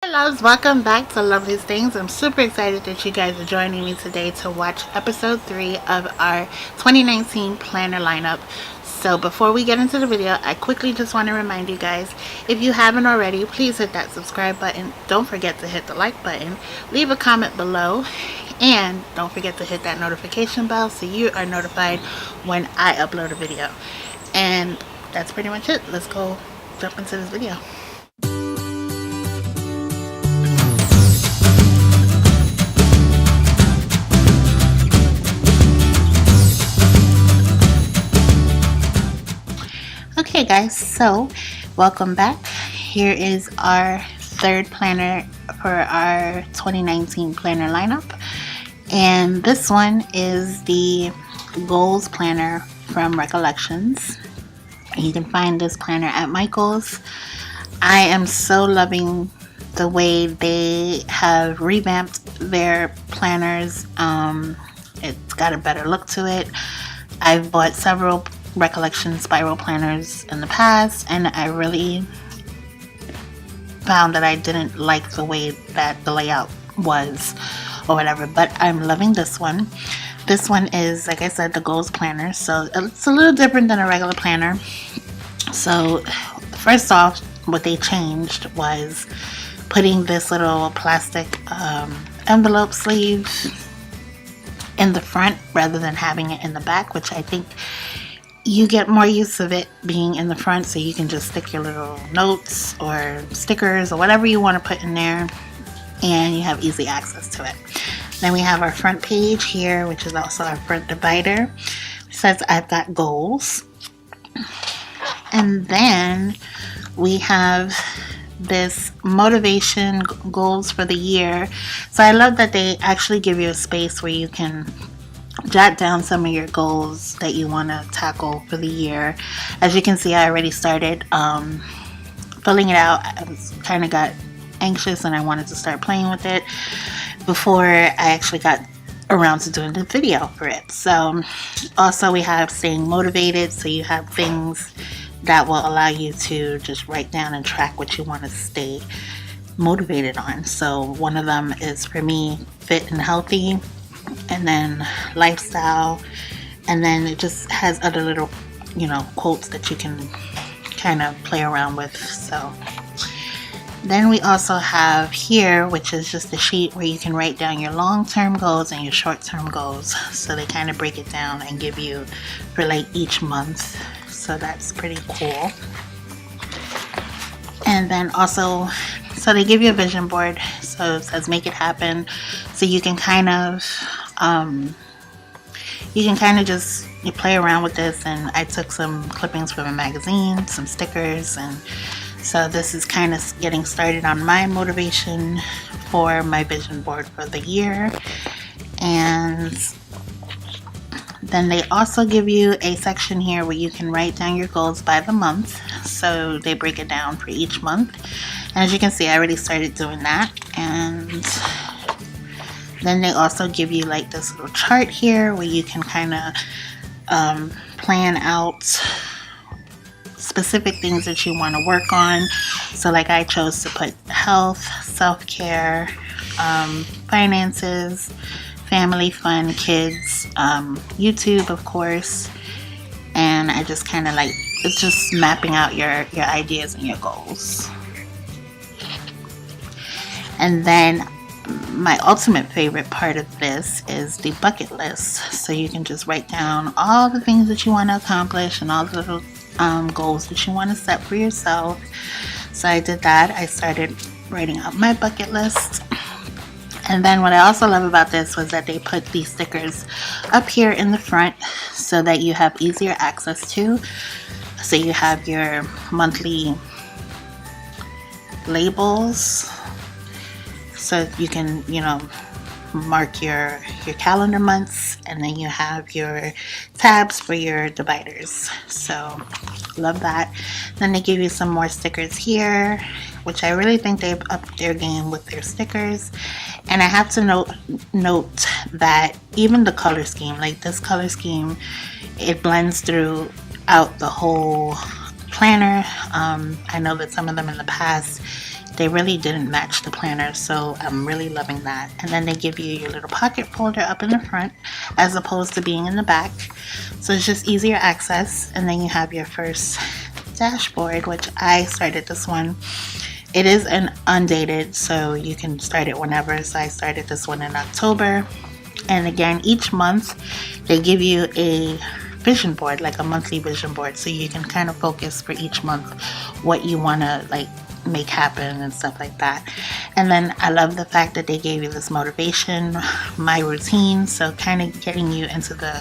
Hey loves, welcome back to Lovely's Things. I'm super excited that you guys are joining me today to watch episode 3 of our 2019 planner lineup. So before we get into the video, I quickly just want to remind you guys, if you haven't already, please hit that subscribe button. Don't forget to hit the like button. Leave a comment below. And don't forget to hit that notification bell so you are notified when I upload a video. And that's pretty much it. Let's go jump into this video. Okay guys, so welcome back. Here is our third planner for our 2019 planner lineup, and this one is the goals planner from Recollections. You can find this planner at Michael's. I am so loving the way they have revamped their planners. It's got a better look to it. I've bought several Recollection spiral planners in the past, and I really found that I didn't like the way that the layout was or whatever, but I'm loving this one. This one is, like I said, the goals planner, so it's a little different than a regular planner. So first off, what they changed was putting this little plastic envelope sleeve in the front rather than having it in the back, which I think you get more use of it being in the front, so you can just stick your little notes or stickers or whatever you want to put in there, and you have easy access to it. Then we have our front page here, which is also our front divider. It says I've got goals. And then we have this motivation goals for the year. So I love that they actually give you a space where you can jot down some of your goals that you want to tackle for the year. As you can see, I already started filling it out. I kind of got anxious and I wanted to start playing with it before I actually got around to doing the video for it. So also we have staying motivated, so you have things that will allow you to just write down and track what you want to stay motivated on. So one of them is, for me, fit and healthy, and then lifestyle, and then it just has other little, quotes that you can kind of play around with. So then we also have here, which is just a sheet where you can write down your long-term goals and your short-term goals. So they kind of break it down and give you for like each month. So that's pretty cool. And then also, so they give you a vision board. So it says make it happen. So you can kind of just play around with this. And I took some clippings from a magazine, some stickers, and so this is kind of getting started on my motivation for my vision board for the year. And then they also give you a section here where you can write down your goals by the month. So they break it down for each month. And as you can see, I already started doing that. And then they also give you like this little chart here where you can kind of plan out specific things that you want to work on. So like I chose to put health, self-care, finances, family, fun, kids, YouTube, of course. And I just kind of like, it's just mapping out your ideas and your goals. And then my ultimate favorite part of this is the bucket list. So you can just write down all the things that you want to accomplish and all the little goals that you want to set for yourself. So I did that. I started writing out my bucket list. And then what I also love about this was that they put these stickers up here in the front so that you have easier access to. So you have your monthly labels, so you can, mark your calendar months, and then you have your tabs for your dividers. So love that. Then they give you some more stickers here, which I really think they've upped their game with their stickers. And I have to note that even the color scheme, like this color scheme, it blends throughout the whole planner. I know that some of them in the past They really didn't match the planner, so I'm really loving that. And then they give you your little pocket folder up in the front as opposed to being in the back, so it's just easier access. And then you have your first dashboard, which I started this one. It is an undated, so you can start it whenever. So I started this one in October. And again, each month they give you a vision board, like a monthly vision board, so you can kind of focus for each month what you want to like make happen and stuff like that. And then I love the fact that they gave you this motivation, my routine, so kind of getting you into the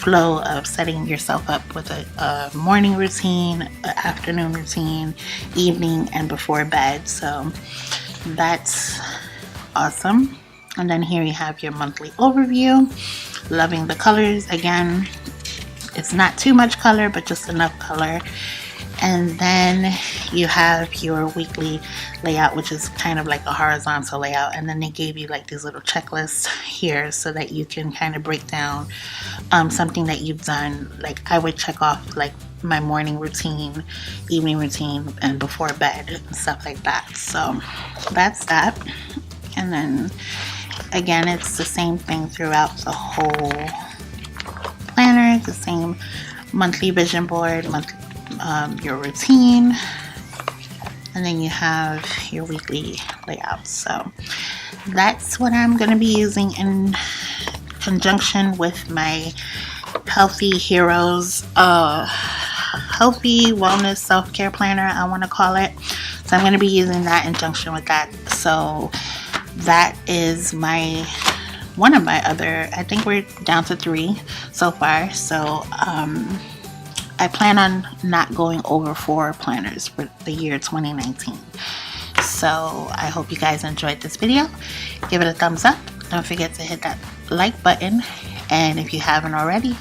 flow of setting yourself up with a morning routine, an afternoon routine, evening, and before bed. So that's awesome. And then here you have your monthly overview. Loving the colors. Again, it's not too much color, but just enough color. And then you have your weekly layout, which is kind of like a horizontal layout. And then they gave you like these little checklists here so that you can kind of break down something that you've done. Like I would check off like my morning routine, evening routine, and before bed and stuff like that. So that's that. And then again, it's the same thing throughout the whole planner, the same monthly vision board, your routine, and then you have your weekly layout. So that's what I'm going to be using in conjunction with my Healthy Heroes healthy wellness self-care planner, I want to call it. So I'm going to be using that in conjunction with that. So that is one of my other, I think we're down to 3 so far. So I plan on not going over 4 planners for the year 2019. So I hope you guys enjoyed this video. Give it a thumbs up. Don't forget to hit that like button. And if you haven't already,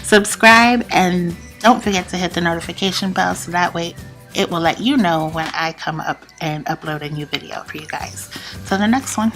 subscribe. And don't forget to hit the notification bell so that way it will let you know when I come up and upload a new video for you guys. So the next one.